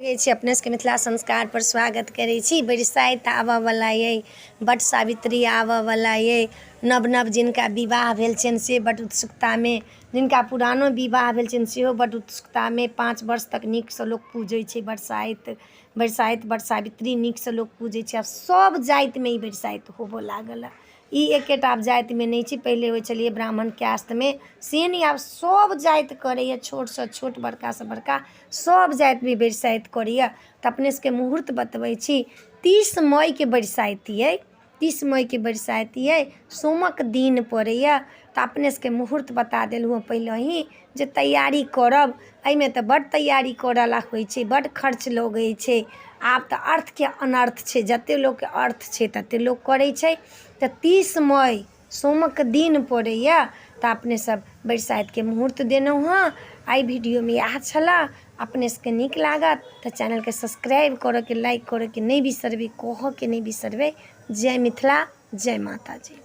अपने सबके मिथिला संस्कार पर स्वागत करै छी। बरसाइत आबऽवला अइ, बट सावित्री आबऽवला अइ। नव नव जिनका विवाह भेल छनि से बड उत्सुकतामे, जिनका पुरानो विवाह भेल छनि सेहो बड उत्सुकतामे 5 वर्ष तक नीकसँ लोक पूजै छै बरसाइत बट सावित्री नीकसँ लोक पूजै छै। आब सब जातिमे ई बरसाइत होबऽ लागल। ई एकेटा आब जातिमे नहि छै, पहिले होइ छलिए ब्राह्मण कास्टमे, से नहि आब सब जाति करैए, छोटसँ छोट बड़कासँ बड़का सब जातिमे बरसाइत करैए। तऽ अपने सबके मुहूर्त बतबै छी। 30 मईके बरसाइत अइ, 30 मईके बरसाइत अइ, सोमक दिन पड़ैए। तऽ अपने सबके मुहूर्त बता देलहुँ पहिले ही जे तैयारी करब। एहिमे तऽ बड्ड तैयारी करऽला होइ छै, बड्ड खर्च लगै छै। आब तऽ अर्थके अनर्थ छै, जतेक लोकके अर्थ छै ततेक लोक करै छै। तऽ 30 मई सोमक दिन पड़ैए। तऽ अपने सब बरसाइतके मुहूर्त देलहुँ हँ। एहि वीडियोमे इएह छलै। अपने सबके नीक लागत तऽ चैनलके सब्सक्राइब करऽके, लाइक करऽके नहि बिसरबै, कहऽके नहि बिसरबै। जय मिथिला, जय माता जी।